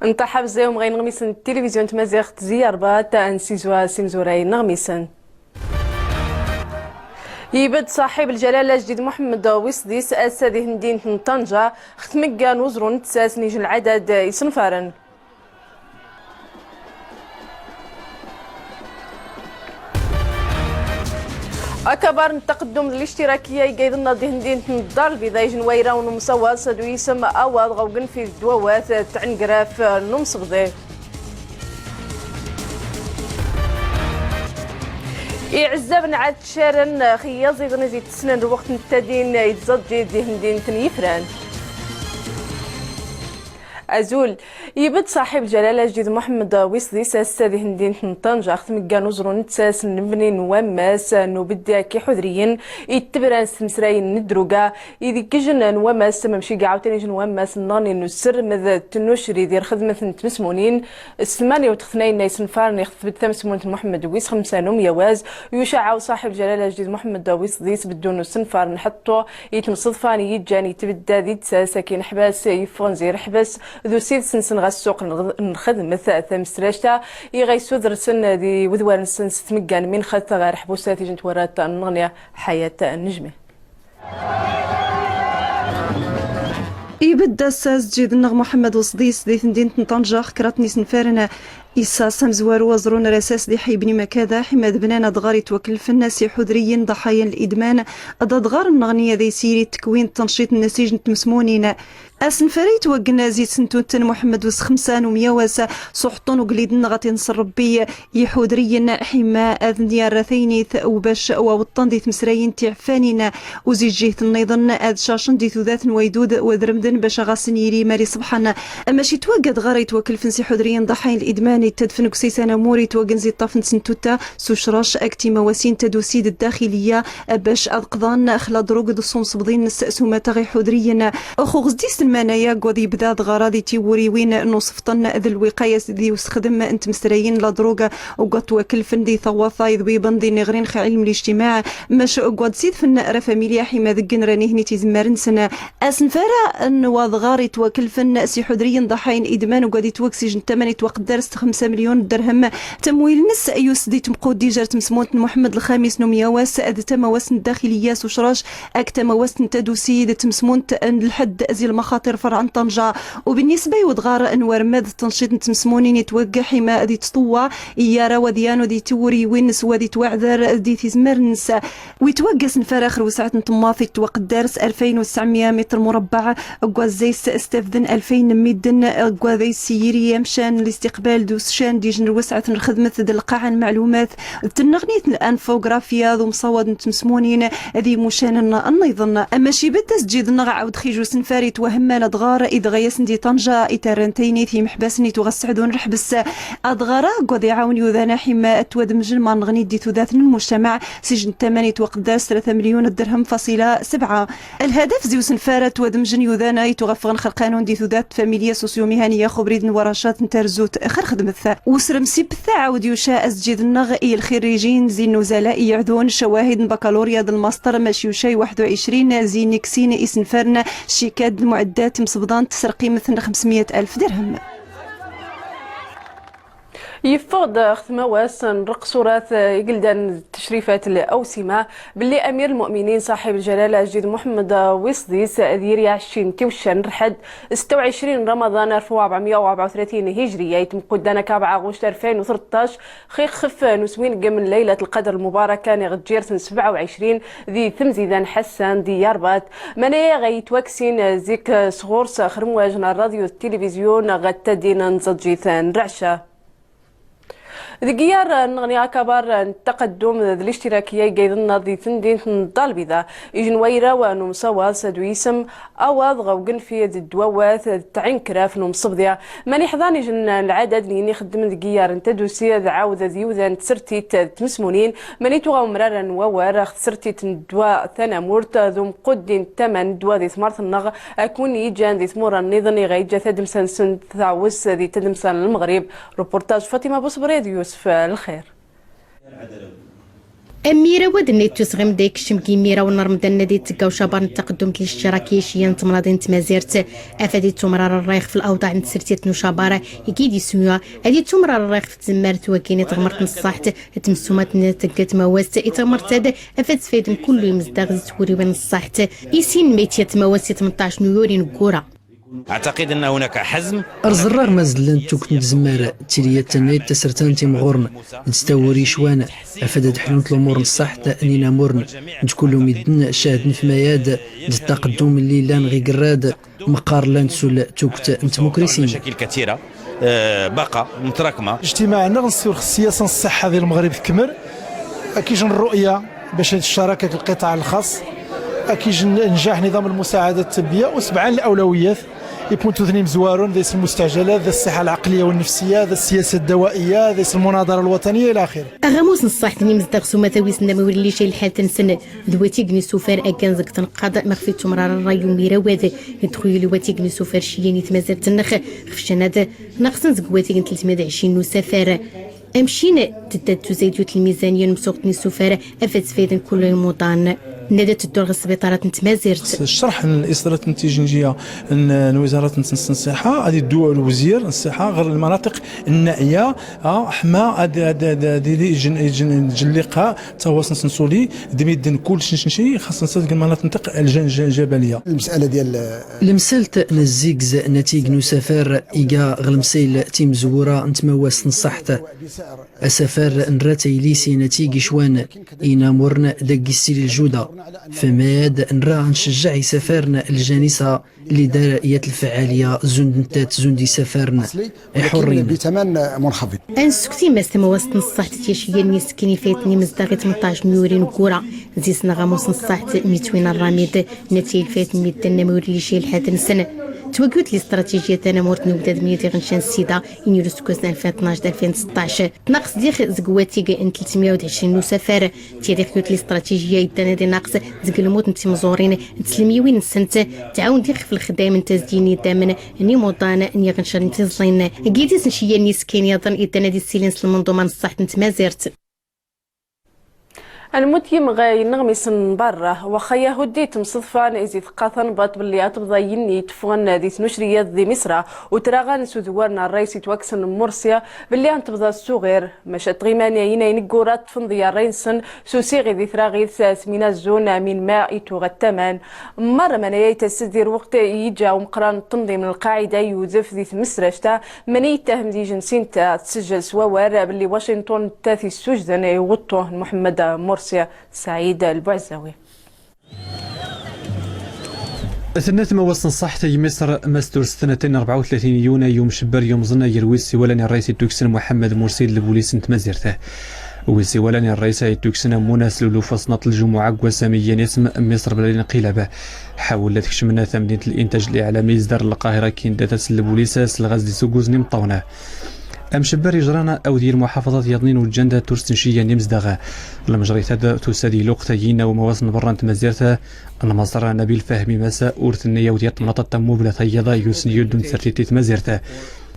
نطحب بزاهم غير نغميسن التلفزيون تمازيغ تزيار بات نسيزوا سمزوراي نغميسن. يبد صاحب الجلالة جديد محمد ويصديس أساده مدينة طنجة ختمكان وزرون تساس نيج العدد يصنفارن. أكبر التقدم الاشتراكية يقيد النادي مدينة الدار البيضاء جنويرة ونمسوا صدو يسمى أواض غوغن في الدواوات تعنقراف نمصغضي. يعزبنا عاد شارن خيازي غنزي تسنن الوقت التدين يتزجي دي مدينة يفران. أزول يبد صاحب الجلالة جديد محمد ويصديس أستاذ مدينة طنجة ختمكان وزرون نتساس نبني نواماس نوبدا كي حذريين يتبران سمسراين ندروقا إذا كجن نواماس ممشي عاوتاني جن نواماس ناني نسر مذا تنشري دير خدمة تمسمونين الثمانية وتخنين يسنفارن يخثبت تمسمونة محمد ويس 5 نوم يواز ويشاعوا صاحب الجلالة جديد محمد ويصديس بدون سنفار نحطو يتم صدفاني يجاني تبدا ذي تساسا كي نحباس يفون زير حباس ذو سيد سنسن غا السوق نخدم ثمستراشتا يغيسو درسن دي وذوار نسن ستمكان من خاطر غير حبوسات جنت ورات نغنية حياة النجمة. يبدا الساز جيد النغ محمد وصديس دي مدينة طنجة خكراتني سنفارنا إسا سمزوار وزرون رساس دي حي بني مكادا حماد بنانا دغاري توكل في الناس حذريين ضحايا الإدمان أضغار النغنية ذي سيري تكوين تنشيط النسيج نتمسمونين أسنفري توقنا زيد سنتوتن محمد وس 5 وميواسا صحطون وقليدن غاتي نصر ربي يحودريين حما أذنيا رثيني وباش ووطن دي تمسرايين تعفانين وزيد جيت النيضن أذ شاشن دي ثوذات ويدود وذرمدن باش غاسن يري ماري صبحنا أما شي توقد غاري توكل فنسي حذريين ضحايا الإدمان تدفن كسيسانا موري توقن زي طافن سنتوتا سوشراش أكتي مواسين تدوسيد الداخلية باش أذقضان أخلا دروق دصون صبضين نسأسو ما تغي حذريين أخو غزديس المانايا قوضي بداد غراضي تيوري وين نوصفتن ذي الوقاية ذي وسخدم أنت مستريين لا دروغا وقت وكل فندي ثواثا يذوي بندي نغرين علم الاجتماع مش قواد سيد فن راه فاميليا حما ذقن راني هني تيزمارن سنة أسنفارا نواض غاري توكل فن سي حذريين ضحاين إدمان وقاد يتوكسي جن تمني توقت درست 5 مليون درهم تمويل نس أيوس دي تمقود دي جارت مسموت محمد الخامس نومياواس أذ تمواسن الداخلية وشراش أكتا مواسن تدوسي تمسمونت الحد أزي المخاطر فرع طنجة وبالنسبة يودغار أنوار ماذ تنشيط نتمسمونين يتوقع حما ذي تطوى إيارا وذيانو ذي توري وينس وذي توعذر ذي تزمر نسا ويتوقس نفراخر وساعة نطماثي توقت دارس 2900 متر مربع قوازيس استفذن 2000 ميدن قوازيس سيري مشان الاستقبال دوس شان دي جنر وسعة الخدمة ذي القاعة المعلومات تنغنيت الأنفوغرافيا ذو مصود نتمسمونين ذي مشان النظن أما شي بدس جيد نغا عود خيجو سنفاري توهم لدغار إذا غيسن دي طنجة إتارنتيني في محبسني تغسعدون رحبس أدغارا قد يعاون يوذانا حما أتودمجن ما نغني دي ثلاث المجتمع سجن 8 توقدار 3 مليون درهم فاصلة 7 الهدف زيو سنفارة تودمجن يوذانا يتغفغن خلقانون دي ثلاث فاميليا سوسيو مهنية خبريد ورشات نترزوت خرخدم الثا وسرم سيب عاود يشاء أسجد النغ الخريجين زي النزلاء يعدون شواهد بكالوريا الماستر ماشي وشاي 21 زي نكسين إسنفارنا شيكاد المعدات مصبضان تسرقي مثل 500 ألف درهم. يفقد ختمواس نرق صورات يقلدان التشريفات الأوسمة باللي أمير المؤمنين صاحب الجلالة جديد محمد ويصديس ذيري 20 توشان رحد 26 رمضان 1434 هجرية يتم قدانا 4 غشت 2013 خف نسوين قمن ليلة القدر المباركة نغجير 27 ذي ثمزيدان حسان دياربات منايا غيتوكسين زيك صغورس خرمواجنا الراديو التلفزيون غتدين نزجيثان رعشة ذكيار نغني كبار التقدم الاشتراكية قيدنا ذي تندين الدار البيضاء يجنويرة ونمصوا سدويسم أواض غوقن في الدواوات تعنكراف نمصبضيا ماني حضاني جن العدد اللي نخدم ذكيار تدوسي عاود ذيوذا تسرتي تمسمونين ماني توغا مرارا ووار تسرتي دوا ثنامورت ذو مقدين تمن دوا ذي ثمارت النغ أكون يجان ذي ثمورا النظني غيجا ثدمسان سن ثاوس ذي تدمسان المغرب. روبورتاج فاطمة بوصبري يوسف الخير. أميرة ودني تسغم ديك شمكي ميرا ونرمدن نادي تكاو شابان التقدم الاشتراكي شيان تمناضين تمازيرت أفادي تمرار الريخ في الأوضاع نتسرتيت نشابارة يكيد يسويا أدي تمرار الريخ في تزمارت وكيني تغمرت نصاحت تمسومات نتقت مواست إتغمرت هذا أفاد فايدن كل يمزداغ توري وين نصاحت يسين ميتيت مواست 18 نيوري نقورة. أعتقد أن هناك حزم أرزرار مازلن توك نتزمار تيريا تنايد تسرتان تيمغورن تستوري شوان أفادت حلوت الأمور نصح تأنينا مورن نتكلو ميدن شاهدن في مياد التقدم اللي لان غي قراد مقار لان سول توكت نتموكريسين مشاكل كثيرة باقة متراكمة. اجتماعنا غنسير السياسة الصحة ديال المغرب تكمل أكيد الرؤية باش الشراكة القطاع الخاص أكيد نجاح نظام المساعدة الطبية وسبعان الأولويات يبونتو ثنين مزوارون ذا المستعجلات ذا الصحة العقلية والنفسية ذا السياسة الدوائية ذا المناظرة الوطنية إلى آخره. أغاموس نصح تني مزدغ سوما ثويس نموي اللي شي الحال تنسن دواتي قني سوفر أكان زك تنقاض مخفي تمرار الرايو ميرا وذا يدخل لواتي قني سوفر شياني تمازر تنخ خفشان هذا ناقصن زكواتي قن 320 سفارة أمشينا تدتو زيديوت الميزانية المسوقتني سفارة أفاد فايدن كل موطن نادت الدور السبيطارات نتمازرت الشرح الإصدارات التكنولوجية الوزارات الصحة هذه الدول الوزير الصحة غير المناطق النائية حما ديري جلقة تواصل سنسولي دميدن كل شيء خاصة نصدق المناطق الجبلية. المسألة ديال المسالت نزيكز نتيج نسافر إيجا غلمسيل تيم زورا نتمواس نصحت أسافر نراتي ليسي نتيجي شوان إينا مرن دقيستي الجودة فماد نرى نشجع سفارنا الجانسة اللي داريات الفعالية زندنتات زندي سفارنا حرين بثمن منخفض. أنسكتي ما استموست نصحت تيشيا نيسكيني فايتني مزداغي 18 ميوري نكورة زيسنا غاموس نصحت ميتوين الراميد نتيل فايت ميدنا موري شي الحاد سنة توقعت الاستراتيجية تانا مورتني وداد ميتي غنشان السيدة ينيروس كوزنا 2012 2016 ناقص ديخ زقواتي ان 320 سفارة تيديخ يوت الاستراتيجية يدانا دي ناقص زق الموت نتي مزورين تسلميوين السنة تعاون ديخ في الخدام تزديني دامن اني موطانا اني غنشان نتزلين قيديس نشيا نيس كين يظن يدانا دي السيلينس المنظومة نصحت نتمازرت المتيم غاي نغمس برا وخيا هديت مصدفان إذا ثقافن بات باللي أتبضاين يتفغن ذي نشريات ذي مصر وتراغان سودوارنا الرئيس يتوكسن مرسيا باللي أنتبضا الصغير مشات غيمانيا ينقورات فنضيا رينسن سوسيغي ذي ثراغيث سمينا الزون من ماء يتوغتمان مرة من يتسدير وقت يجا ومقران تنظيم القاعدة يوذف ذي مسرشتا من يتهم ذي جنسين تسجل سوار باللي واشنطن تاثي السجدن يغطوه محمد مرسي سعيد البعزاوي. أثناء موسم صحة مصر مستور سنة 34 يونيو يوم شبر يوم ظن يرويس ولاني الرئيس التوكسن محمد مرسي لبوليس نتمازرته ويسي ولاني الرئيس التوكسن مناس لولو فصنة الجمعة وساميا اسم مصر بلا انقلابه حاولت كشمنا ثمنية الإنتاج الإعلامي إصدار القاهرة كين داتس البوليس الغاز دي سوغوزني مطونة أم شبر يجرانا أو دير محافظات يضنين والجندة تورستنشية نمزدغة المجريات هذا تسادي لقطيين وموازن بران تمزيرتها أن مصدر نبيل فهمي مساء أورثنية وديات مناطق تمو بلا ثيضا يوسني يدون سرتيت مزيرته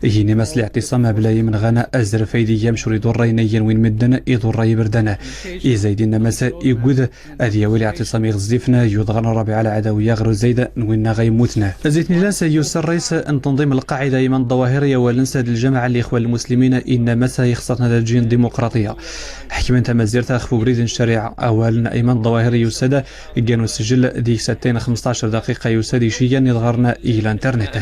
هي نمس الاعتصام بلاي من غانا أزر فايدي يمشوري ضرينيا وين مدنا يضر يبردنا إزايدين مساء يقود أذي ولي اعتصام يغزفنا يضغن ربي على عدوية غير زايدة وين غيموتنا زيتني لانسا يوسر رئيس أن تنظيم القاعدة إيمان ظواهرية ولنسى الجماعة الإخوان المسلمين إن مساء يخسرنا الجين ديمقراطية حكمة مزيرتا أخفو بريد الشريعة أولنا إيمان ظواهري يسادة كانوا السجل دي 15 دقيقة يسادي شيئا يضغرنا إلى الانترنت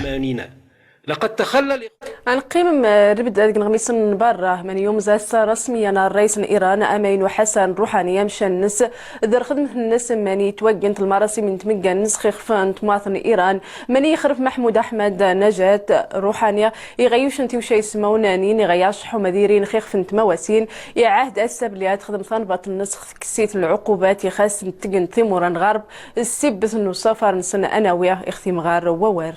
لقد تخلى القيم ربد غميس برا من يوم زاس رسميا الرئيس الإيران أمين حسن روحاني يمشى الناس ذر خدمة الناس ماني توجنت المراسم من تمجا النسخ خفان تماثل إيران ماني يخرف محمود أحمد نجاة روحانية يغيوش انتي وشي يسمونانين يغياشحو مديرين خيخفنت مواسين يعهد أسب اللي تخدم ثنبط النسخ كسيت العقوبات يخاس تجن ثمورا غرب السبت انه سفر نسنة أناوية اختيم غار ووار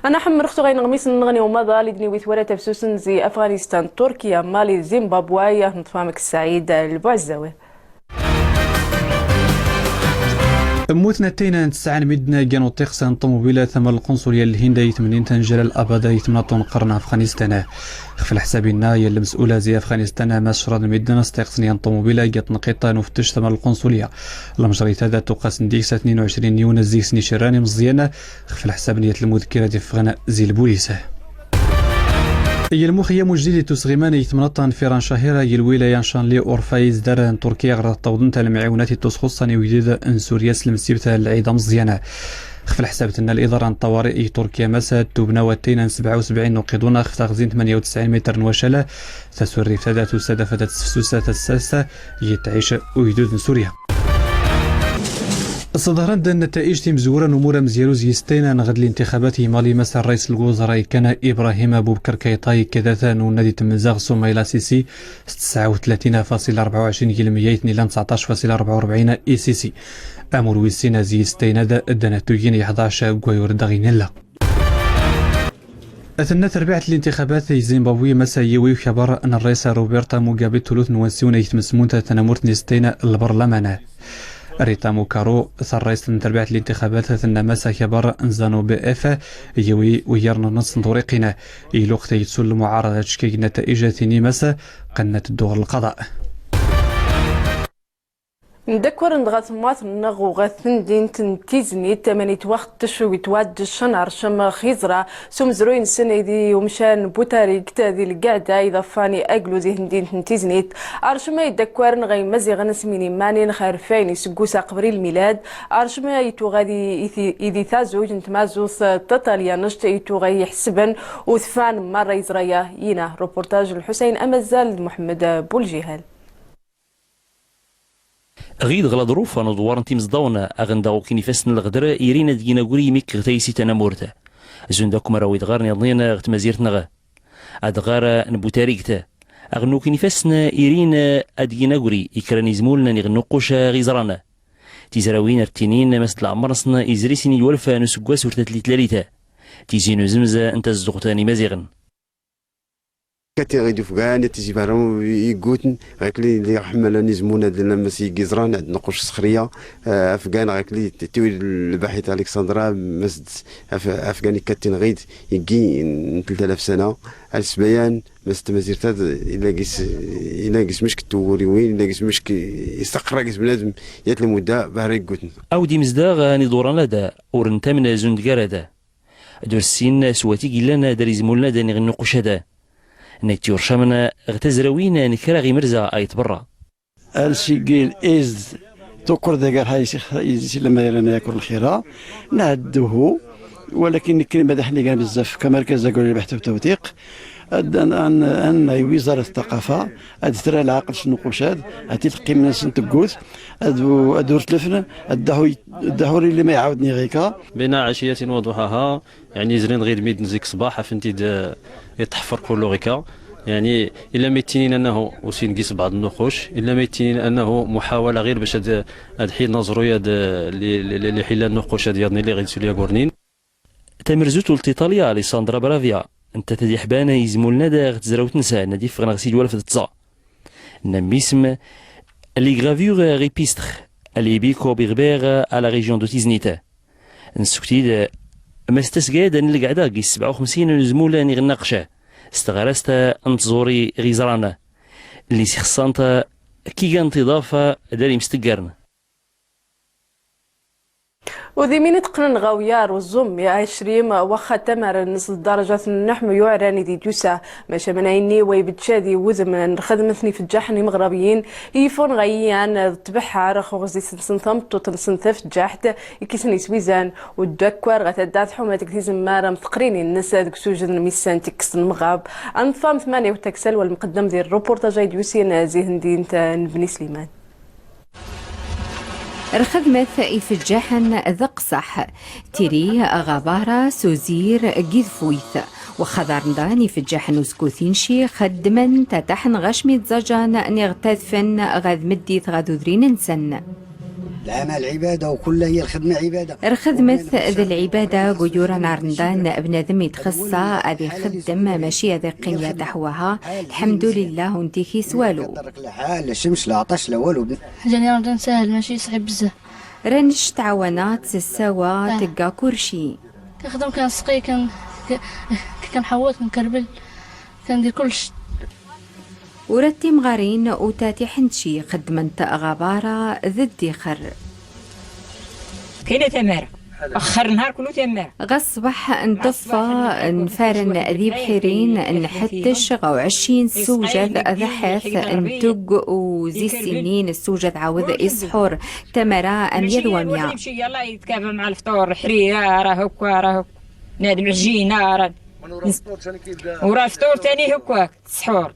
أنا حمر أختو غين غميس نغني ومضى لدني ويثورة تفسوسن زي أفغانستان تركيا مالي زيمبابوية نطفامك السعيد البعزاوي موتنا تينا نتسعن مدنا جانو تيقسان طوموبيلة ثم القنصلية الهندية 80 تنجل الأبدا يتمنطون قرن أفغانستان في الحسابنا يلي مسؤولة زي أفغانستان مسشرة المدينة استيقسنيان طوموبيلة جات نقيطة نفتش ثم القنصلية المجريت هذا تقاس نديكسة 22 يونيو زيكسني شراني مزيانة في الحساب نية المذكرة دي أفغان زي البوليسة هي المخية مجديد تسغيمان يتمنطن فيران شهيرة الولاية شانلي أورفايز داران تركيا غير التوضنت المعاونات تسخصني وجديد أن سوريا سلم سيبتها العيدة مزيانة في الحساب أن الإدارة الطوارئ تركيا مسات تبنى 77 نقيضون تغزين 98 متر وشلة تسوري فتاة سدفة سفسوسة الساسة يتعيش وجدود سوريا صدران النتائج تيم زورا نمورا مزيروز يستينا غد الانتخابات مالي مسا رئيس الوزراء كان إبراهيم أبو بكر كيطاي كذا نادي تمزاغ سوميلا سيسي 39.24% إلى 19.44 إي سي سي أمور ويسينا زي يستينا الدناتوين 11 غويور داغينيلا أثناء تربيعة الانتخابات زيمبابوي مسا يوي خبر أن الرئيس روبرتا موغابي تولوث نوانسيون يتمسمون تنمورت نستينا البرلمان ريتا موكارو رئيس تربيعة الانتخابات ثم مسا خبر انزانو بإف يوي ويرنا نص طريقنا يلوقت يتسول المعارضة تشكي نتائج ثاني مسا قنت الدور القضاء ندكور ندغاث مواث نغو غاثن دين تنتيزني تمانيت وقت تشو يتواد الشنعر شم خيزرة سوم زروين سنة دي ومشان بوتاري كتادي القعدة إذا فاني أقلو زي هندين تنتيزنيت أرشما يدكور نغي مزي غنسميني ماني نخارفين يسقوسا قبري الميلاد أرشما يتو غادي إذي ثازو جنت مازوث تطاليا نشت يتو غي يحسبن وثفان مرة يزريا ينا روبورتاج الحسين أمازال محمد بولجيهال غيد غلا ظروف انا دوار انتي مزدونا اغنداو كيني فاسن الغدر يرينا دينا غوري ميك غتايسي تنامورتا زونداكم راوي دغار نضينا غتمازيرت نغا ادغار نبوتاريكتا اغنو كيني فاسن يرينا ادينا غوري يكراني زمولنا نغنو قوشا غيزرانا تيزراوين ارتينين مثل عمرسنا ازريسيني الولفا نسقوا سورتات لي تلاريتا تيزينو زمزه انت الزغتاني مازيغن كاتي غيدو فكان تيجي بارم يقوتن غاكلي اللي حمل نزمونا ديال مسي كيزران عندنا قوش صخريه افغان غاكلي تيوي الباحث الكسندرا مسد افغاني كاتين غيد يجي 3000 سنه السبيان مست مزيرتاد الا قيس مش كتوري وين الا قيس مش يستقرا قيس بنادم يات المده باري يقوتن او دي مزداغ ني دورنا دا ورنتا من زوندكارا دا دور السين سواتي قلنا داريزمولنا دا نغنو قشدا نيتيور شامنا غتزراوين نكرا غي مرزا ايت برا السيجيل از تقر داك هاي لما يرانا ياكل الخيره نعدوه ولكن كلمه دحني كان بزاف كمركز اقول البحث والتوثيق ان وزاره الثقافه ترى العقل شنو قشاد تلقي من سن تقوت ادور تلفنا الدهوري اللي ما يعاودني غيكا بين عشيه وضحاها يعني زرين غير ميد نزيك صباح فهمتي يتحفر كل غيكا يعني الا ما يتينين انه وسين قيس بعض النقوش الا ما يتينين انه محاوله غير باش هاد حيد نظريه اللي حل النقوش ديالنا اللي غيدسوا ليا كورنين تمرزوت الايطاليا اليساندرا برافيا انت تدي حبانا يزمولنا دا غتزراو تنسى نادي فغنا غسيل ولا فتتصا نميسم لي غرافور ريبيستر اللي بيكو بيغبير على ريجيون دو تيزنيتا نسكتي ما استسقاد ان القعده كي 57 زموله ني غناقشه استغرستا انتزوري غيزرانا اللي سيخصانتا كي كانت اضافه داري مستقرن وذي من تقنن غاويار والزوم يا 20 واخا تمر نص درجات النحم يعراني دي دوسا ماشا منايني ويبتشادي وذم خدمتني في الجحني مغربيين يفون غيان تبحها رخو غزي سنثمت وتنسنثف جاحت يكيسني سويزان والدكوار غتدات حومه تكتيز مارم ثقريني الناس هذوك سوجن ميسان تكس المغاب انفام 8 وتكسل والمقدم ديال الروبورتاج ديوسي زي هندي انت نبني سليمان الخدمة في الجحن ذقصح تيري غبارة سوزير قذفويث وخضرنداني في الجحن وسكوثينشي خدمن تتحن غشمي زجان نغتذفن غذ مديث غذوذرين نسن العمل عبادة وكل هي الخدمة عبادة الخدمة ذي العبادة قيورا نارندان بنادم يتخصى أذي خدم ماشي ذي قنية تحوها الحمد لله انتكي سوالو لا الشمس لا عطش لا والو حاجة ناردان سهل ماشي صعيب بزاف رانش تعاونات سوا تلقى كلشي. كنخدم كنسقي كنحوط كنكربل كندير كلشي. ورتي مغارين وتاتي حنشي خدمت غبارة ذا الدخر. كاينه تماره اخر نهار كله تماره غصبح نطفى نفارن ذي بحيرين نحتش غو 20 سوجة ذحث نتق وزي سنين السوجة عاوذ إسحور تمرة أمير وميا. يمشي يلا يتكافى مع الفطور حريه راه هكا راه نادم العجينه راه وراه الفطور ثاني هكاك السحور.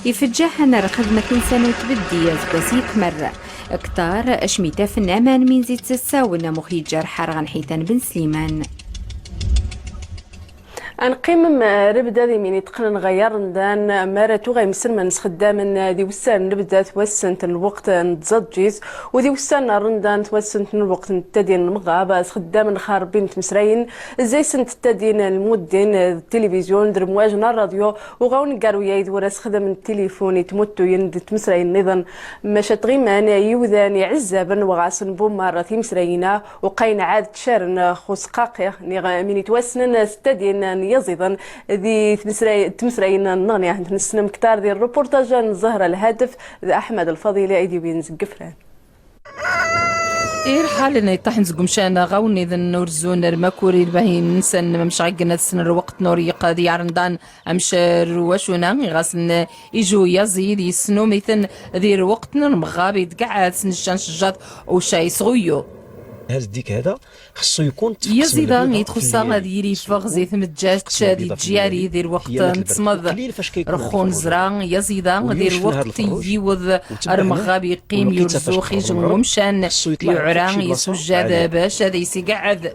يفجح نار خدمة إنسان وتبدي يزبسيك مرة اكتار اشميتا في النعمان من زيت سساونا مخرج حرغان حيتان بن سليمان. نقيم ربدا ذي من يتقن نغير ندان مارتو غيمسن من خدام دي وسان ربدا توسنت الوقت نتزجيز ودي وسان رندان توسنت الوقت نتدين المغاب خدام خاربين تمسرين زي سنت تدين المدين التلفزيون درمواجنا الراديو وغاون قالوا يايد وراس خدم التليفون يتمتو يند تمسرين نظن مشات غيمان يوذان عزابا وغاسن بومارة تمسرينا وقين عاد شارن خسقاقي من يتوسنن ستدين يزيدا ذي تمسرين النغنية نسنم كتار ذي الروبورتاج نظهر الهاتف ذي أحمد الفضيلي أيدي بينزق فران. حالنا يطحن زقمشان غاوني ذن نورزون المكوري الباهين نسن مشعقنا السن الوقت نوري قاضي عرندان أمشر وشونا غاسن يجو يزيد يسنو ميثن ذي الوقت نرمغاب يتقعد سنشان شجات وشاي صغيو. هذا الديك هذا خصو يكون يزيدا يتخصا غادي يري فغ زيت متجات شادي تجاري دير وقت نتصمد رخون زرا يزيدا دير وقت يوض رمغاب يقيم يرزو خيجم ومشان يعران يسجد باش هذا يسقعد.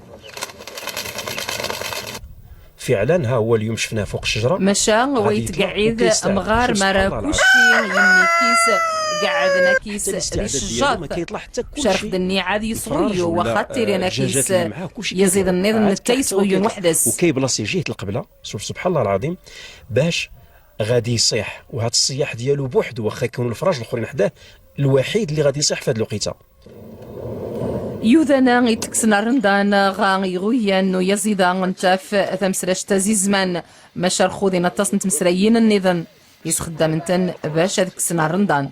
فعلا ها هو اليوم شفناه فوق الشجره مشى ويتقعد مغار مرا كلشي يمي كيس قعدنا كيس الشجاط شرخ دني عادي صغيو وخاطر انا كيس يزيد النظام التايس صغيو وحدس وكاي بلاصي جهه القبله سبحان الله العظيم باش غادي يصيح وهذا الصياح ديالو بوحدو واخا يكونوا الفراج الاخرين حداه الوحيد اللي غادي يصيح في هذه الوقيته. يوذانا يتكسنا رندان غان يغويا انه يزيدا نتاف ثمسرش تزيزمان مشار خودي نتصن تمسريين النظام يسخدم انتن باش هذيك السنه رندان.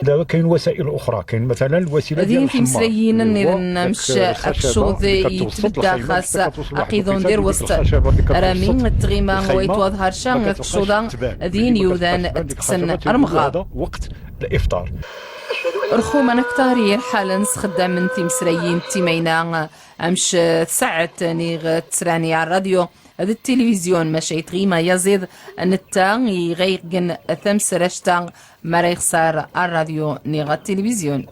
دابا كاين وسائل اخرى كاين مثلا الوسيله ديال الحمار ذين تمسريين النظام مش اكشوذ يتبدا خاص اقيدون دير وسط رامين التغيمه ويتوظهر شان اكشوذا ذين يوذان تكسن ارمغا وقت الافطار. رخوما نكتاري حالا خدام من تمسريين تيمينا امش ساعه نيغ تسراني على الراديو هذا التلفزيون ماشي تغيما يزيد النتا يغيقن ثمسرشتا ما يخسر الراديو نيغا التلفزيون.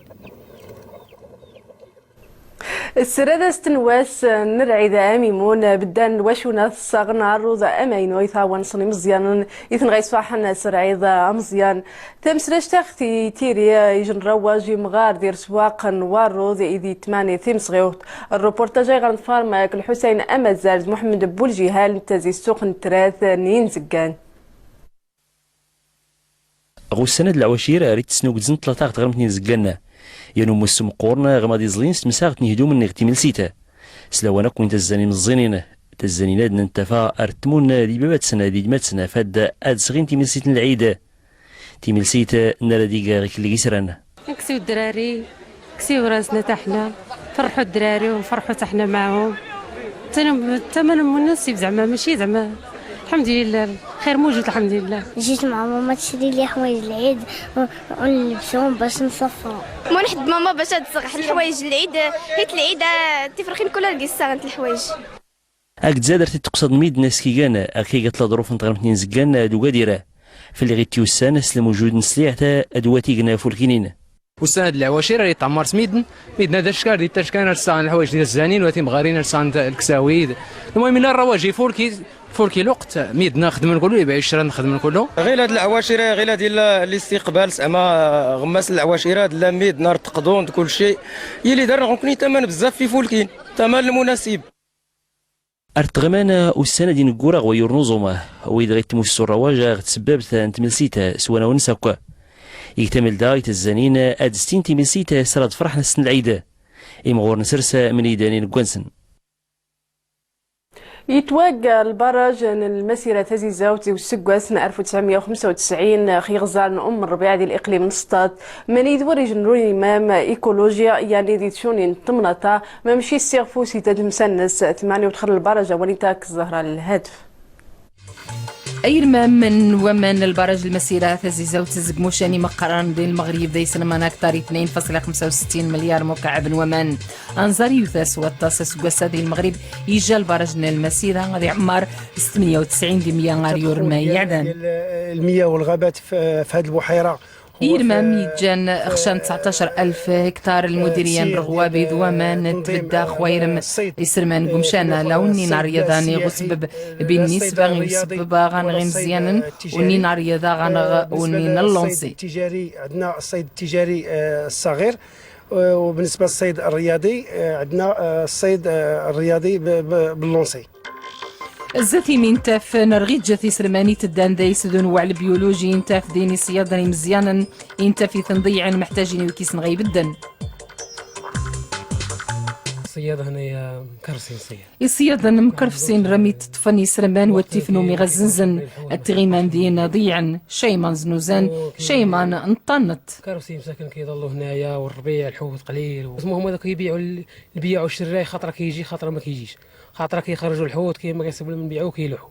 السرادة ستنواس نرعي ذا ميمون بدان واشونا صاغنا الروضة أمينو يثاون صني مزيان يثن غيصفاحنا سرعي ذا مزيان ثمسرش تاختي تيري يجن رواجي مغار دير سواق نوارو ذا إذي تماني ثمس غيوت الروبورتاج غان فارماك الحسين أمد زارد محمد بولجيهال نتازي السوق نتراث نين زقان. غو السند العواشير ريت سنوك زن 3 غرمتني زقانا يانو مسم قورنا غمادي زلين ستمساغ تنهدو من نغتي ملسيتا سلاوانا كون تزاني مزينين تزاني ناد ننتفا ارتمون دي بابات سنة دي دمات سنة فاد اد صغين تيملسيت العيد تيملسيت نالا ديكا غيك اللي يسران نكسيو الدراري كسيو راسنا تحنا فرحوا الدراري وفرحوا تحنا معهم الثمن مناسب زعما ماشي زعما الحمد لله خير موجود الحمد لله. جيت مع ماما تشري لي حوايج العيد ونلبسهم باش نصفروا. ما نحد ماما باش تصغح الحوايج العيد هيت العيد تفرخين كلها لقيسا الحوايج. هاك تزادر تقصد ميد ناس كي كان هاكي قالت لا ظروف نتغرمتني زكان دوكا ديراه في اللي غيتي وسان سلم وجود نسلي حتى ادواتي قنا فولكينين. وسند العواشير راه تعمر سميدن ميدنا دا شكار ديال تاشكان رسان الحوايج ديال الزانين وتي مغارين رسان الكساويد المهم من الرواجي فولكي الوقت ميدنا نخدم نقولوا يبيع الشرا نخدم نقولوا غير هاد العواشير غير ديال الاستقبال زعما غماس العواشير لا ميدنا رتقدون كل شيء يلي دار غنكوني ثمن بزاف في فولكين ثمن المناسب ارتغمانا والسنه دي نكورا غير نظمه ويد غيتموسو الرواج غتسبب تملسيتا سوانا ونساكا يكتمل دا يتزانين اد 60 تيميسيت سرد فرحنا السن العيدة إمغور نسرسة من إيدانين كوانسن. يتواجه البرج المسيرة تزيزة وتسقى سنة 1995 خيغزان أم الربيع ديال الإقليم نسطات من يدوري جنروني إمام إيكولوجيا يعني دي تشوني تمنطا ما مشي السيغفو سيتاد مسنس 8 ودخل البرج وليتاك الزهرة للهدف. أيرما من ومن البرج المسيرة تزيزة وتزق موشاني مقران ديال المغرب دي سنمان أكثر 2.65 مليار مكعب ومن أنظري يثاس والتصص قصة المغرب يجا البرج المسيرة غادي عمر 98 مليار ما يعدن المياه والغابات في هذه البحيرة. إيرما ميجان خشان 19,000 هكتار المديرية رغوابي ذوامان تبدا خويرم يسرمان قمشانا لوني نار يضاني غسبب بالنسبة يسبب غانغي مزيانا وني نار يضا غانغ وني اللونسي التجاري عندنا الصيد التجاري الصغير وبالنسبة للصيد الرياضي عندنا الصيد الرياضي باللونسي. الزاتي من تاف نرغيت جاثي سرماني تدان دايس دون وعى البيولوجي انتاف ديني صيادني مزيانا انت في تنضيع محتاجين وكيس نغيب الدن الصيادة هنايا مكرفسين الصيادة مكرفسين رميت تفني سرمان والتفنو مغزنزن التغيمان دينا ضيعا شيمان زنوزان شيمان نطنت كرفسين مساكن كيضلوا هنايا والربيع الحوت قليل اسمهم هذاك يبيعوا البيع والشراي خاطر كيجي خاطر ما كيجيش خاطر كيخرجوا الحوت كيما كيسبوا لهم نبيعوه كيلوحوا.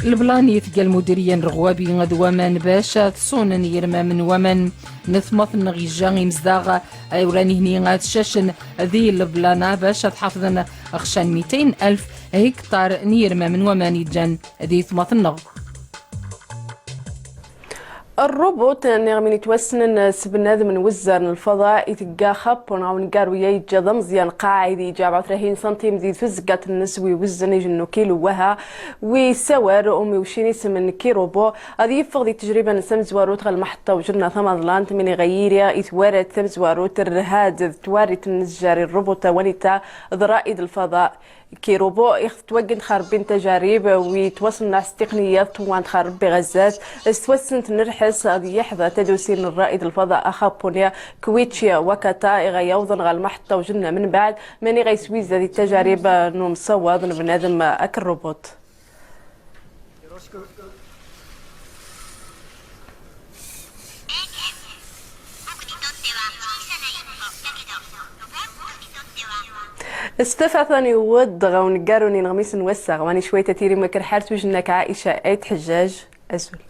البلاني ثقال المديرية الرغوابي غدوامان باشا تصونن يرمى من ومن نثمث نغيجاني مزداغ اوراني هني غاد شاشن ذي البلانا باشا تحافظن اخشان 200,000 هكتار نيرمى من ومن يجان ذي ثمث النغ. الروبوت نغمين يتوسن سبناد من وزر الفضاء يتقا خابونا ونقارويا يتجا مزيان قاعد يجاب 30 سنتيم زيد فزقات النسوي وزن يجنو كيلو وها ويسوار امي وشيني سمن كيروبو هذه يفقد التجربه نسم زواروت غا المحطه وجرنا ثمضلانت من غيريا يتوارد ثم زواروت الرهاد توارد النجاري الروبوت ونتا ضرائد الفضاء كيروبو يتوجد خاربين تجارب ويتوصل ناس تقنيات وان خارب بغزات استوسنت نرحس هذه يحظى تدوسين الرائد الفضاء اخابونيا كويتشيا وكاتا يغيوضن غا المحطه وجنا من بعد ماني غيسويز هذه التجارب نوم صواد بنادم اكل روبوت. استفاثني ود غاون قاروني نغميس نوسع واني شويه تيري مكر حارت وجنك عائشه ايت حجاج ازول.